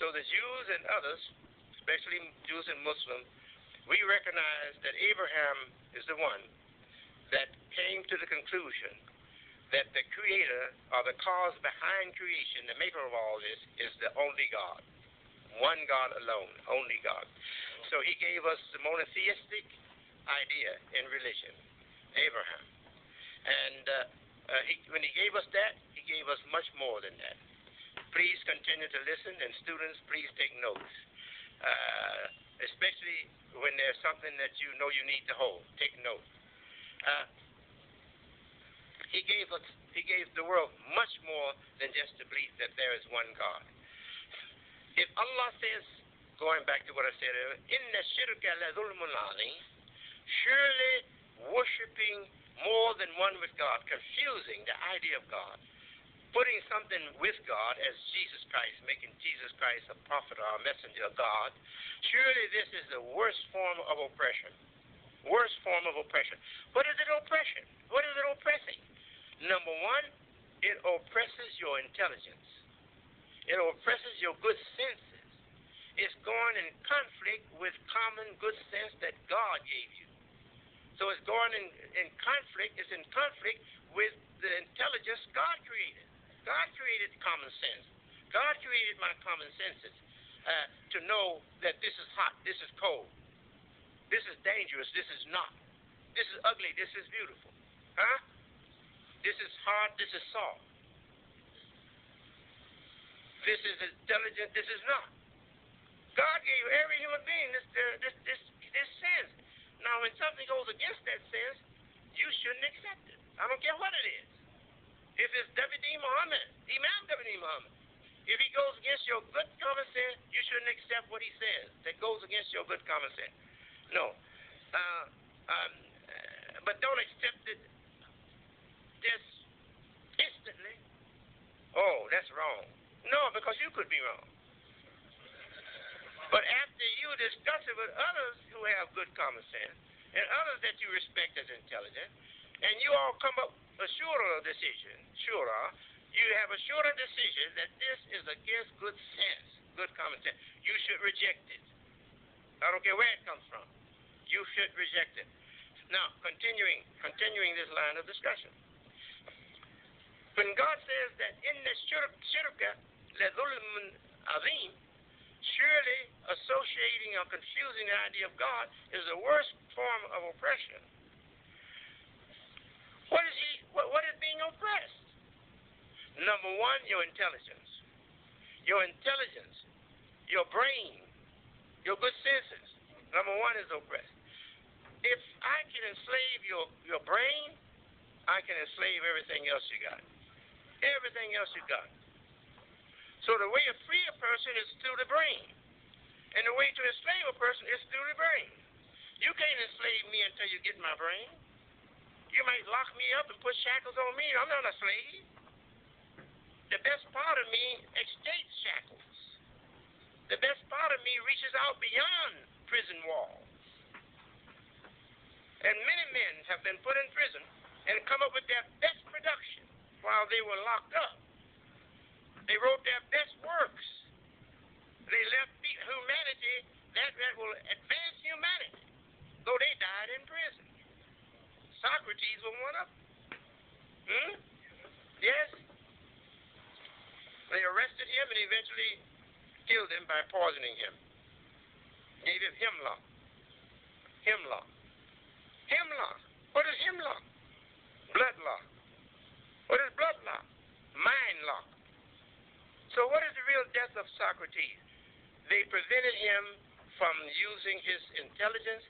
So the Jews and others, especially Jews and Muslims, we recognize that Abraham is the one that came to the conclusion that the creator or the cause behind creation, the maker of all this, is the only God. One God alone, only God. So he gave us the monotheistic idea in religion, Abraham. And when he gave us that, he gave us much more than that. Please continue to listen, and students, please take notes. Especially when there's something that you know you need to hold. Take note. He gave the world much more than just the belief that there is one God. If Allah says, going back to what I said earlier, Inna shirka la dhulmun azim, surely worshiping more than one with God, confusing the idea of God, putting something with God as Jesus Christ, making Jesus Christ a prophet or a messenger of God, surely this is the worst form of oppression. Worst form of oppression. What is it oppression? What is it oppressing? Number one, it oppresses your intelligence. It oppresses your good senses. It's going in conflict with common good sense that God gave you. So it's going in conflict, it's in conflict with the intelligence God created. God created common sense. God created my common senses to know that this is hot, this is cold, this is dangerous, this is not. This is ugly, this is beautiful. Huh? This is hard, this is soft. This is intelligent, this is not. God gave every human being this sense. Now, when something goes against that sense, you shouldn't accept it. I don't care what it is. If it's W.D. Mohammed, Imam W.D. Mohammed, if he goes against your good common sense, you shouldn't accept what he says that goes against your good common sense. No. But don't accept it just instantly. Oh, that's wrong. No, because you could be wrong. But after you discuss it with others who have good common sense and others that you respect as intelligent, and you all come up a shorter decision, you have a shorter decision that this is against good sense, good common sense. You should reject it. I don't care where it comes from. You should reject it. Now, continuing this line of discussion. When God says that in the shirka la dhulmun azim, surely associating or confusing the idea of God is the worst form of oppression. What is being oppressed? Number one, your intelligence. Your intelligence, your brain, your good senses. Number one is oppressed. If I can enslave your brain, I can enslave everything else you got. Everything else you got. So the way to free a person is through the brain. And the way to enslave a person is through the brain. You can't enslave me until you get my brain. You might lock me up and put shackles on me. I'm not a slave. The best part of me escapes shackles. The best part of me reaches out beyond prison walls. And many men have been put in prison and come up with their best production while they were locked up. They wrote their best works. They left humanity that will advance humanity, though they died in prison. Socrates was one of them. Yes. They arrested him and eventually killed him by poisoning him. Gave him hemlock. Hemlock. Hemlock. What is hemlock? Bloodlock. What is bloodlock? Mind lock. So what is the real death of Socrates? They prevented him from using his intelligence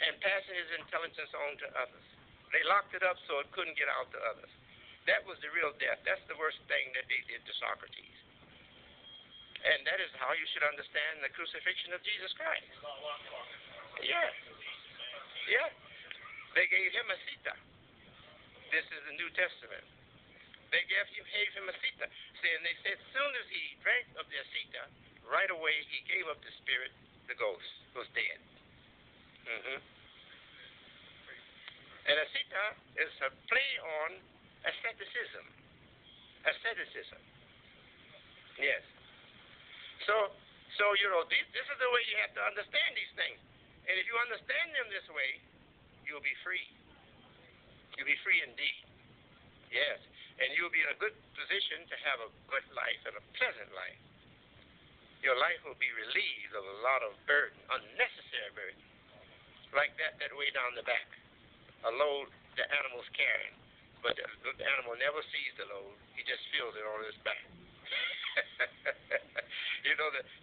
and passing his intelligence on to others. They locked it up so it couldn't get out to others. That was the real death. That's the worst thing that they did to Socrates. And that is how you should understand the crucifixion of Jesus Christ. Yeah. Yeah. They gave him a sita. This is the New Testament. They gave him a sita. And they said as soon as he drank of the sita, right away he gave up the spirit, the ghost was dead. And a sita is a play on asceticism. Asceticism. Yes. So this is the way you have to understand these things. And if you understand them this way, you'll be free. You'll be free indeed. Yes. And you'll be in a good position to have a good life and a pleasant life. Your life will be relieved of a lot of burden, unnecessary burden. Like that way down the back. A load the animal's carrying. But the animal never sees the load. He just feels it on his back.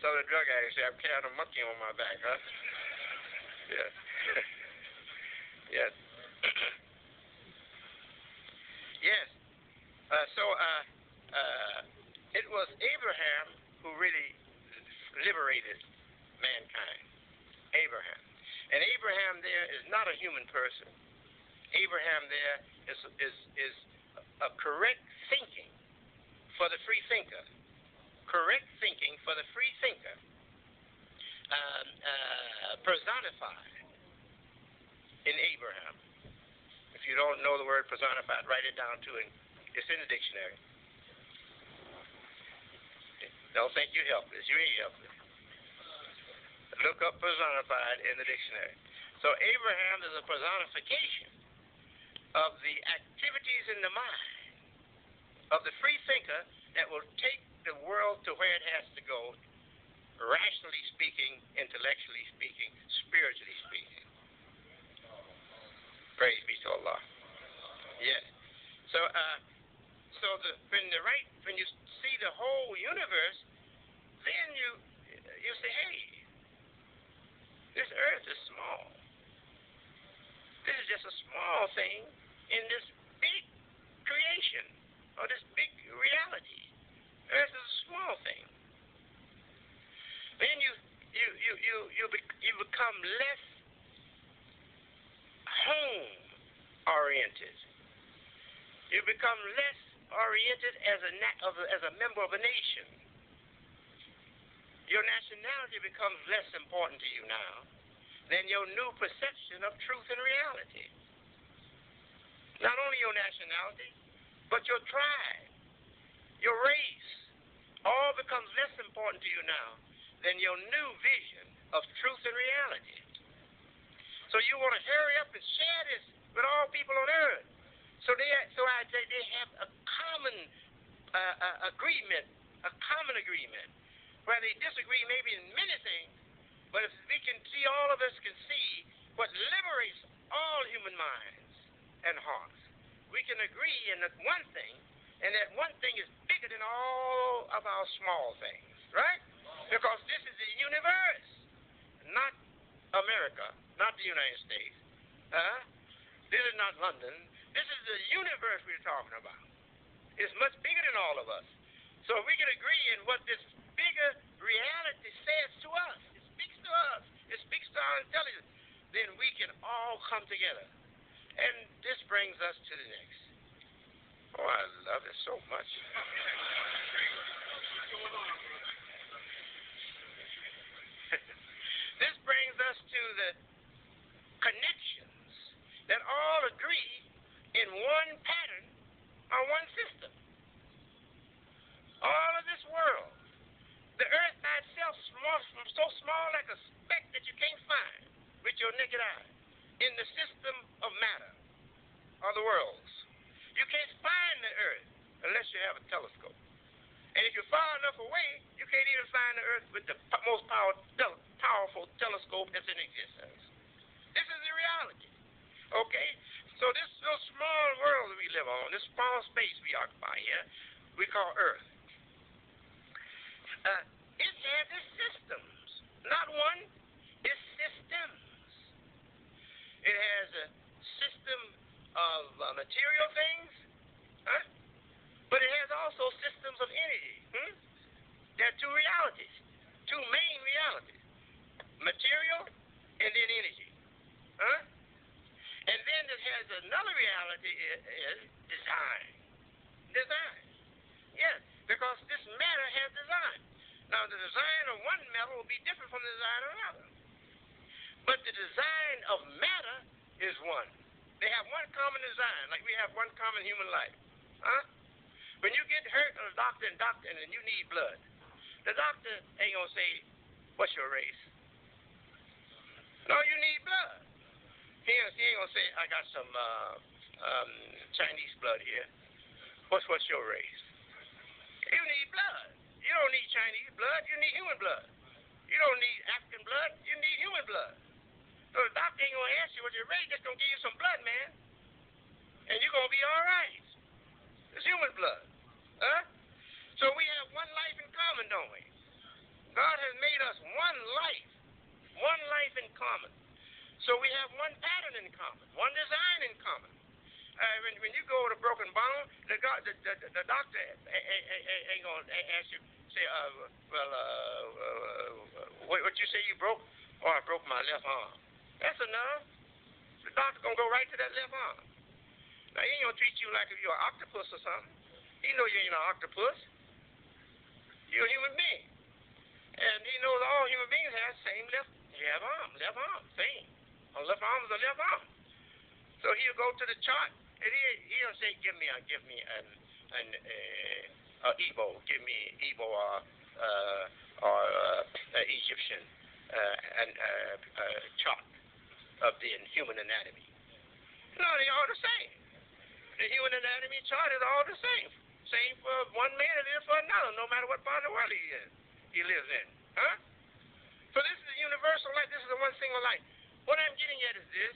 Some of the drug addicts say, I'm carrying a monkey on my back, huh? Yes. Yes. Yes. It was Abraham who really liberated mankind. Abraham. And Abraham there is not a human person. Abraham there is a correct thinking for the free thinker. Correct thinking for the free thinker. Personified in Abraham. If you don't know the word personified, write it down too. It's in the dictionary. Don't think you're helpless. You ain't helpless. Look up personified in the dictionary. So Abraham is a personification of the activities in the mind of the free thinker that will take the world to where it has to go, rationally speaking, intellectually speaking, spiritually speaking. Praise be to Allah. Yes. When you see the whole universe, then you say, hey, this earth is small. This is just a small thing in this big creation or this big reality. Earth is a small thing. Then you become less home oriented. You become less oriented as a member of a nation. Your nationality becomes less important to you now than your new perception of truth and reality. Not only your nationality, but your tribe, your race, all becomes less important to you now than your new vision of truth and reality. So you want to hurry up and share this with all people on earth. So I say they have a common agreement, where they disagree maybe in many things, but if we can see, all of us can see what liberates all human minds and hearts. We can agree in that one thing, and that one thing is bigger than all of our small things, right? Because this is the universe, not America, not the United States. This is not London. This is the universe we're talking about. It's much bigger than all of us. So if we can agree in what this bigger reality says to us, it speaks to us, it speaks to our intelligence, then we can all come together. And this brings us to the next. Oh, I love it so much. This brings us to the connections that all agree in one pattern or one system. All of this world, the earth by itself, so small like a speck that you can't find with your naked eye, in the system of matter or the worlds. You can't find the earth unless you have a telescope. And if you're far enough away, you can't even find the earth with the most powerful telescope that's in existence. This is the reality. Okay? So this little small world that we live on, this small space we occupy here, we call Earth. It has its systems. Not one, it's systems. It has a system of material things, but it has also systems of energy. There are two realities, two main realities, material and then energy. And then it has another reality is design. Design. Yes, because this matter has design. Now the design of one metal will be different from the design of another. But the design of matter is one. They have one common design, like we have one common human life. When you get hurt on a doctor and you need blood, the doctor ain't going to say, What's your race? No, you need blood. He ain't gonna say, I got some Chinese blood here. What's your race? You need blood. You don't need Chinese blood. You need human blood. You don't need African blood. You need human blood. So the doctor ain't gonna ask you what your race. Just gonna give you some blood, man, and you're gonna be all right. It's human blood, huh? So we have one life in common, don't we? God has made us one life in common. So we have one pattern in common, one design in common. When you go with a broken bone, the doctor ain't gonna ask you, say, what you say you broke? Oh, I broke my left arm. That's enough. The doctor gonna go right to that left arm. Now he ain't gonna treat you like if you're an octopus or something. He know you ain't an octopus. You're a human being, and he knows all human beings have the same left arm, same. A left arm is a left arm. So he'll go to the chart, and he'll say, give me an Igbo, give me Igbo or Egyptian chart of the human anatomy. No, they're all the same. The human anatomy chart is all the same. Same for one man and it is for another, no matter what part of the world he lives in. Huh? So this is a universal life. This is a one single life. What I'm getting at is this.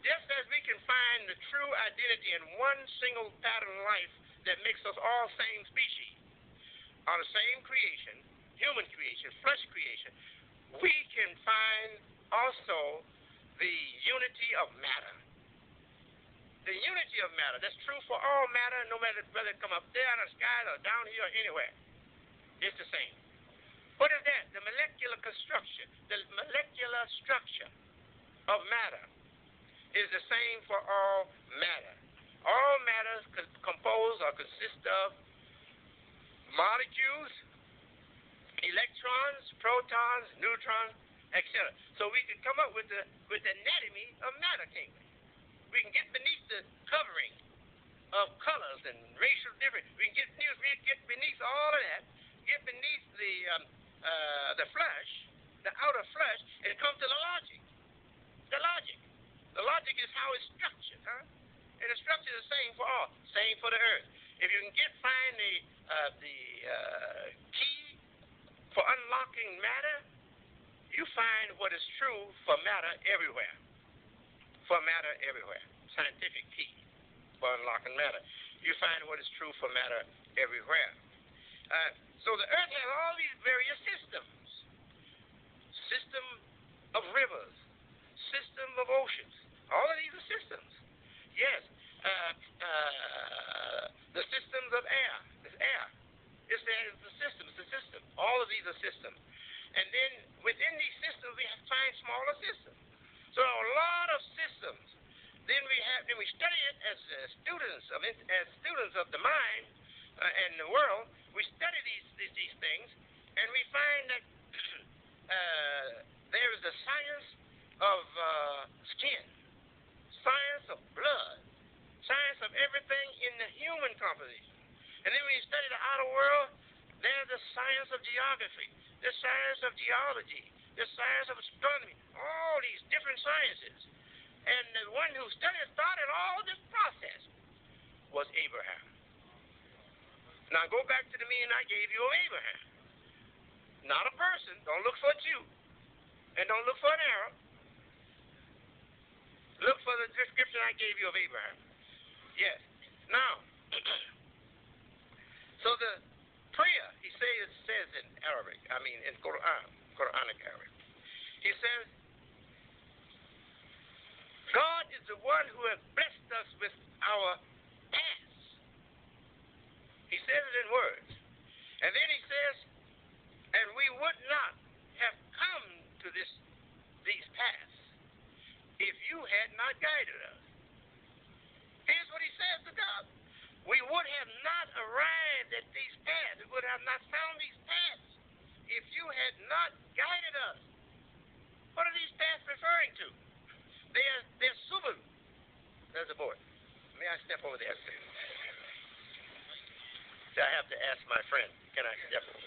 Just as we can find the true identity in one single pattern of life that makes us all same species, or the same creation, human creation, flesh creation, we can find also the unity of matter. The unity of matter. That's true for all matter, no matter whether it come up there in the sky or down here or anywhere. It's the same. What is that? The molecular construction, the molecular structure of matter is the same for all matter. All matter compose or consist of molecules, electrons, protons, neutrons, etc. So we can come up with the anatomy of matter, can't we? We can get beneath the covering of colors and racial difference. We can get beneath all of that, get beneath the flesh, the outer flesh, and come to the logic. The logic. The logic is how it's structured, huh? And the structure is the same for all, same for the earth. If you can find the key for unlocking matter, you find what is true for matter everywhere. For matter everywhere. Scientific key for unlocking matter. You find what is true for matter everywhere. So the earth has all these various systems. System of rivers. System of oceans. All of these are systems. Yes. The systems of air. It's air. It's the system. It's the system. All of these are systems. And then within these systems we have to find smaller systems. So a lot of systems. Then we study it as students of the mind and the world. We study these things, and we find that there is a science of skin, science of blood, science of everything in the human composition. And then when you study the outer world, there's the science of geography, the science of geology, the science of astronomy, all these different sciences. And the one who started all this process was Abraham. Now go back to the meaning I gave you of Abraham. Not a person. Don't look for a Jew. And don't look for an Arab. Look for the description I gave you of Abraham. Yes. Now, so the prayer, he says in Arabic, in Quranic Arabic. He says, God is the one who has blessed us with our past. He says it in words. And then he says, and we would not have come to these paths if you had not guided us. Here's what he says to God. We would have not arrived at these paths. We would have not found these paths if you had not guided us. What are these paths referring to? They're sabil. There's a board. May I step over there? I have to ask my friend, can I step over?